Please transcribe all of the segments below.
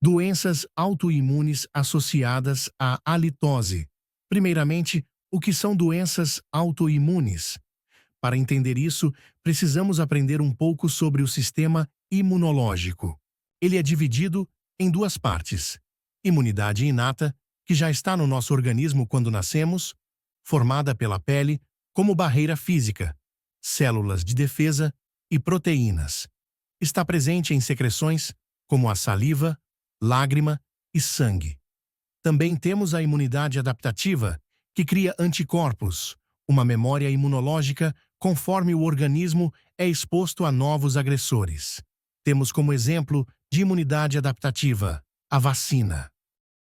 Doenças autoimunes associadas à halitose. Primeiramente, o que são doenças autoimunes? Para entender isso, precisamos aprender um pouco sobre o sistema imunológico. Ele é dividido em duas partes: imunidade inata, que já está no nosso organismo quando nascemos, formada pela pele como barreira física, células de defesa e proteínas. Está presente em secreções como a saliva, lágrima e sangue. Também temos a imunidade adaptativa, que cria anticorpos, uma memória imunológica conforme o organismo é exposto a novos agressores. Temos como exemplo de imunidade adaptativa a vacina.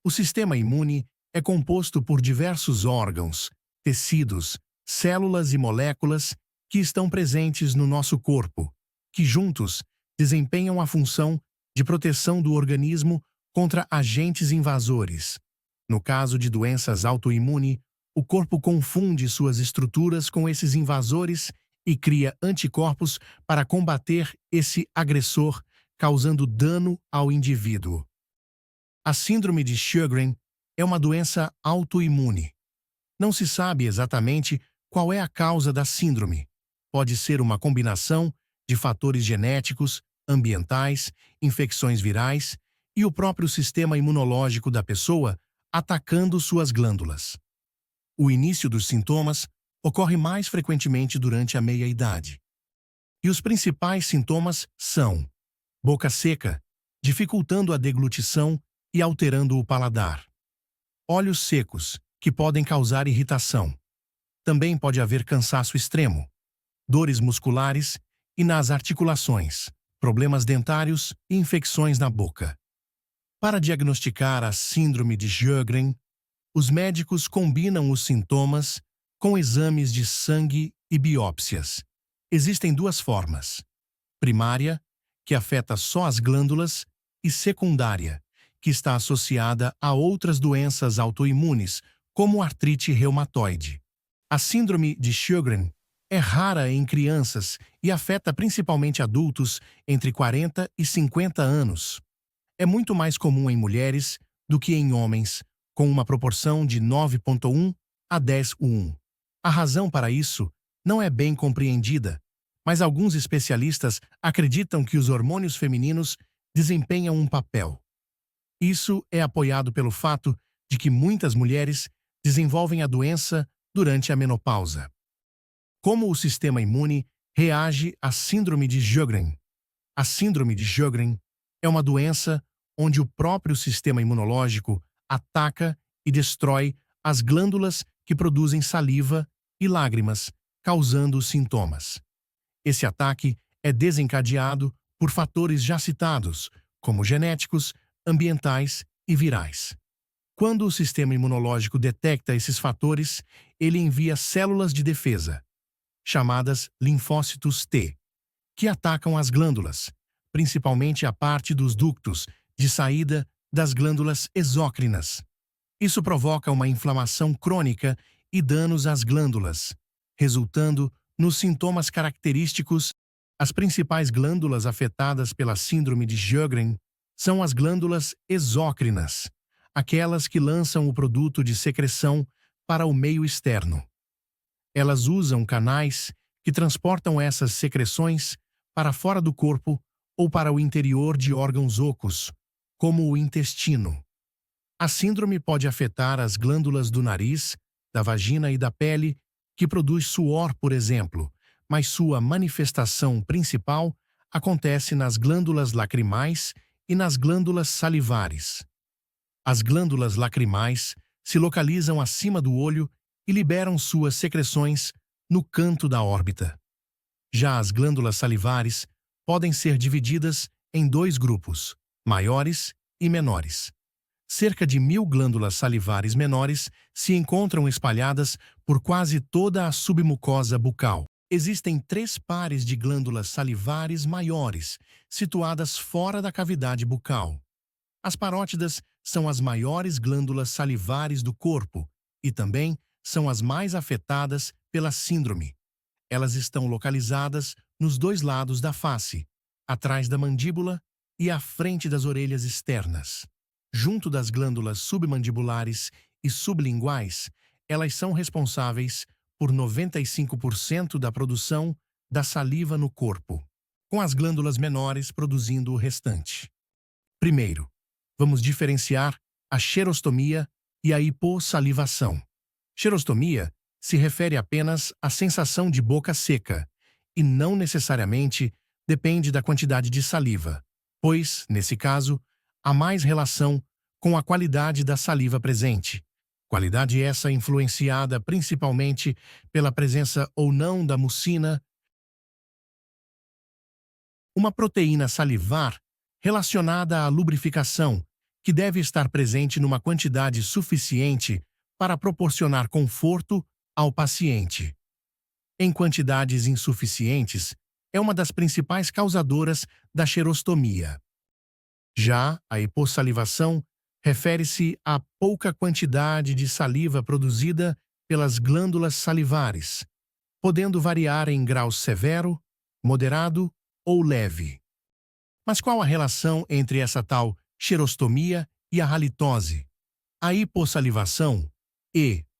O sistema imune é composto por diversos órgãos, tecidos, células e moléculas que estão presentes no nosso corpo, que juntos desempenham a função de proteção do organismo contra agentes invasores. No caso de doenças autoimunes, o corpo confunde suas estruturas com esses invasores e cria anticorpos para combater esse agressor, causando dano ao indivíduo. A síndrome de Sjögren é uma doença autoimune. Não se sabe exatamente qual é a causa da síndrome. Pode ser uma combinação de fatores genéticos, ambientais, infecções virais e o próprio sistema imunológico da pessoa atacando suas glândulas. O início dos sintomas ocorre mais frequentemente durante a meia-idade. E os principais sintomas são boca seca, dificultando a deglutição e alterando o paladar. Olhos secos, que podem causar irritação. Também pode haver cansaço extremo, dores musculares e nas articulações, problemas dentários e infecções na boca. Para diagnosticar a síndrome de Sjögren, os médicos combinam os sintomas com exames de sangue e biópsias. Existem duas formas: primária, que afeta só as glândulas, e secundária, que está associada a outras doenças autoimunes, como artrite reumatoide. A síndrome de Sjögren é rara em crianças e afeta principalmente adultos entre 40 e 50 anos. É muito mais comum em mulheres do que em homens, com uma proporção de 9,1 a 10:1. A razão para isso não é bem compreendida, mas alguns especialistas acreditam que os hormônios femininos desempenham um papel. Isso é apoiado pelo fato de que muitas mulheres desenvolvem a doença durante a menopausa. Como o sistema imune reage à síndrome de Sjögren? A síndrome de Sjögren é uma doença onde o próprio sistema imunológico ataca e destrói as glândulas que produzem saliva e lágrimas, causando os sintomas. Esse ataque é desencadeado por fatores já citados, como genéticos, ambientais e virais. Quando o sistema imunológico detecta esses fatores, ele envia células de defesa, chamadas linfócitos T, que atacam as glândulas, principalmente a parte dos ductos de saída das glândulas exócrinas. Isso provoca uma inflamação crônica e danos às glândulas, resultando nos sintomas característicos. As principais glândulas afetadas pela síndrome de Sjögren são as glândulas exócrinas, aquelas que lançam o produto de secreção para o meio externo. Elas usam canais que transportam essas secreções para fora do corpo ou para o interior de órgãos ocos, como o intestino. A síndrome pode afetar as glândulas do nariz, da vagina e da pele, que produz suor, por exemplo, mas sua manifestação principal acontece nas glândulas lacrimais e nas glândulas salivares. As glândulas lacrimais se localizam acima do olho e liberam suas secreções no canto da órbita. Já as glândulas salivares podem ser divididas em dois grupos, maiores e menores. Cerca de 1.000 glândulas salivares menores se encontram espalhadas por quase toda a submucosa bucal. Existem 3 pares de glândulas salivares maiores, situadas fora da cavidade bucal. As parótidas são as maiores glândulas salivares do corpo e também são as mais afetadas pela síndrome. Elas estão localizadas nos 2 lados da face, atrás da mandíbula e à frente das orelhas externas. Junto das glândulas submandibulares e sublinguais, elas são responsáveis por 95% da produção da saliva no corpo, com as glândulas menores produzindo o restante. Primeiro, vamos diferenciar a xerostomia e a hipossalivação. Xerostomia se refere apenas à sensação de boca seca e não necessariamente depende da quantidade de saliva, pois, nesse caso, há mais relação com a qualidade da saliva presente. Qualidade essa influenciada principalmente pela presença ou não da mucina, uma proteína salivar relacionada à lubrificação, que deve estar presente numa quantidade suficiente para proporcionar conforto ao paciente. Em quantidades insuficientes, é uma das principais causadoras da xerostomia. Já a hipossalivação refere-se à pouca quantidade de saliva produzida pelas glândulas salivares, podendo variar em grau severo, moderado ou leve. Mas qual a relação entre essa tal xerostomia e a halitose? A hipossalivação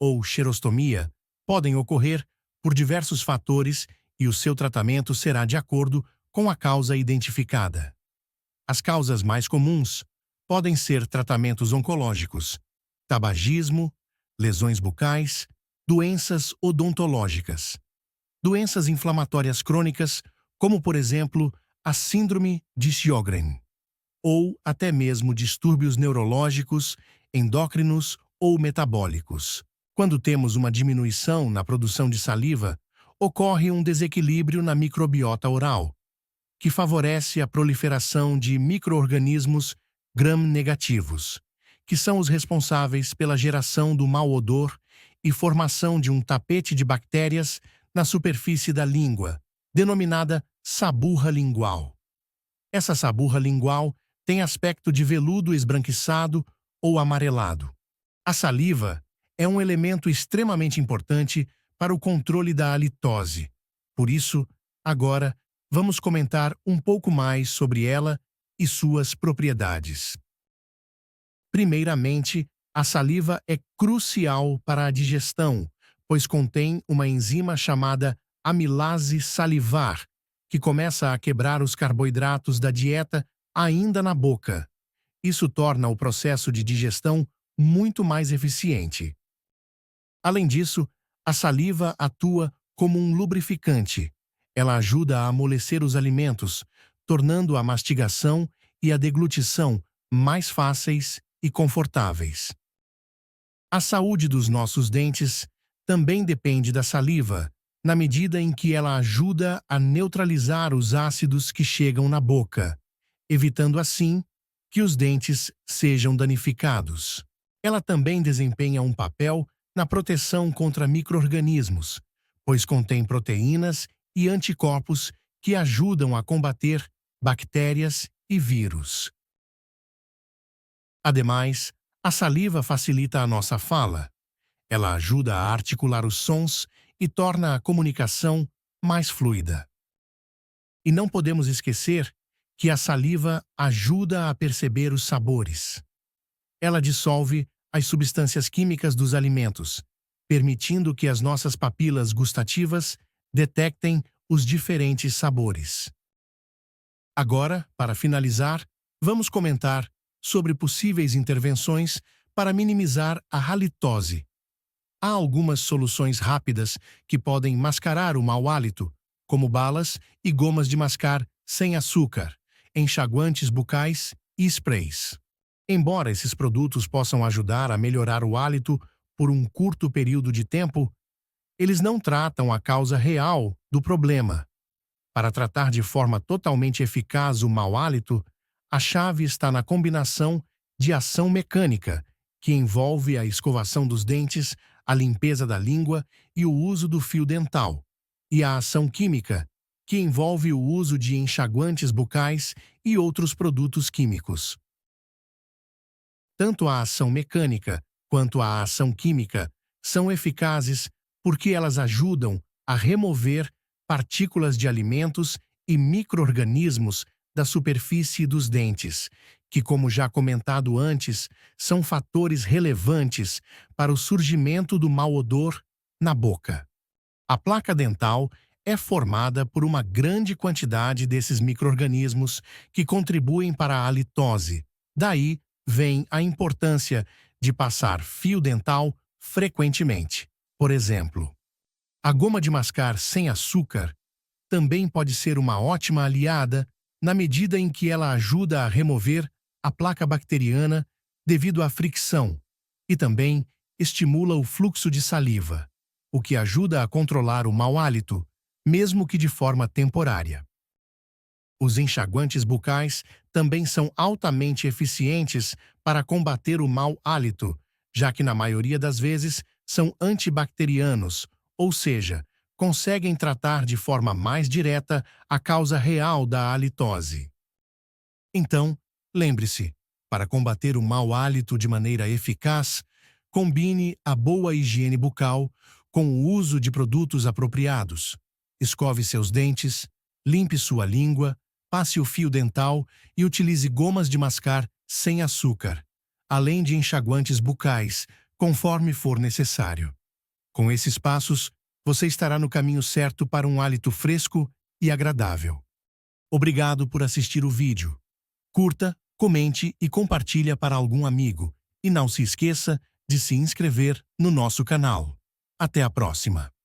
ou xerostomia podem ocorrer por diversos fatores e o seu tratamento será de acordo com a causa identificada. As causas mais comuns podem ser tratamentos oncológicos, tabagismo, lesões bucais, doenças odontológicas, doenças inflamatórias crônicas, como por exemplo a síndrome de Sjögren, ou até mesmo distúrbios neurológicos, endócrinos ou metabólicos. Quando temos uma diminuição na produção de saliva, ocorre um desequilíbrio na microbiota oral, que favorece a proliferação de micro-organismos gram-negativos, que são os responsáveis pela geração do mau odor e formação de um tapete de bactérias na superfície da língua, denominada saburra lingual. Essa saburra lingual tem aspecto de veludo esbranquiçado ou amarelado. A saliva é um elemento extremamente importante para o controle da halitose. Por isso, agora, vamos comentar um pouco mais sobre ela e suas propriedades. Primeiramente, a saliva é crucial para a digestão, pois contém uma enzima chamada amilase salivar, que começa a quebrar os carboidratos da dieta ainda na boca. Isso torna o processo de digestão muito mais eficiente. Além disso, a saliva atua como um lubrificante. Ela ajuda a amolecer os alimentos, tornando a mastigação e a deglutição mais fáceis e confortáveis. A saúde dos nossos dentes também depende da saliva, na medida em que ela ajuda a neutralizar os ácidos que chegam na boca, evitando assim que os dentes sejam danificados. Ela também desempenha um papel na proteção contra micro-organismos, pois contém proteínas e anticorpos que ajudam a combater bactérias e vírus. Ademais, a saliva facilita a nossa fala. Ela ajuda a articular os sons e torna a comunicação mais fluida. E não podemos esquecer que a saliva ajuda a perceber os sabores. Ela dissolve as substâncias químicas dos alimentos, permitindo que as nossas papilas gustativas detectem os diferentes sabores. Agora, para finalizar, vamos comentar sobre possíveis intervenções para minimizar a halitose. Há algumas soluções rápidas que podem mascarar o mau hálito, como balas e gomas de mascar sem açúcar, enxaguantes bucais e sprays. Embora esses produtos possam ajudar a melhorar o hálito por um curto período de tempo, eles não tratam a causa real do problema. Para tratar de forma totalmente eficaz o mau hálito, a chave está na combinação de ação mecânica, que envolve a escovação dos dentes, a limpeza da língua e o uso do fio dental, e a ação química, que envolve o uso de enxaguantes bucais e outros produtos químicos. Tanto a ação mecânica quanto a ação química são eficazes porque elas ajudam a remover partículas de alimentos e micro-organismos da superfície dos dentes, que, como já comentado antes, são fatores relevantes para o surgimento do mau odor na boca. A placa dental é formada por uma grande quantidade desses micro-organismos que contribuem para a halitose. Daí vem a importância de passar fio dental frequentemente. Por exemplo, a goma de mascar sem açúcar também pode ser uma ótima aliada na medida em que ela ajuda a remover a placa bacteriana devido à fricção e também estimula o fluxo de saliva, o que ajuda a controlar o mau hálito, mesmo que de forma temporária. Os enxaguantes bucais também são altamente eficientes para combater o mau hálito, já que na maioria das vezes são antibacterianos, ou seja, conseguem tratar de forma mais direta a causa real da halitose. Então, lembre-se, para combater o mau hálito de maneira eficaz, combine a boa higiene bucal com o uso de produtos apropriados. Escove seus dentes, limpe sua língua, passe o fio dental e utilize gomas de mascar sem açúcar, além de enxaguantes bucais, conforme for necessário. Com esses passos, você estará no caminho certo para um hálito fresco e agradável. Obrigado por assistir o vídeo. Curta, comente e compartilhe para algum amigo. E não se esqueça de se inscrever no nosso canal. Até a próxima!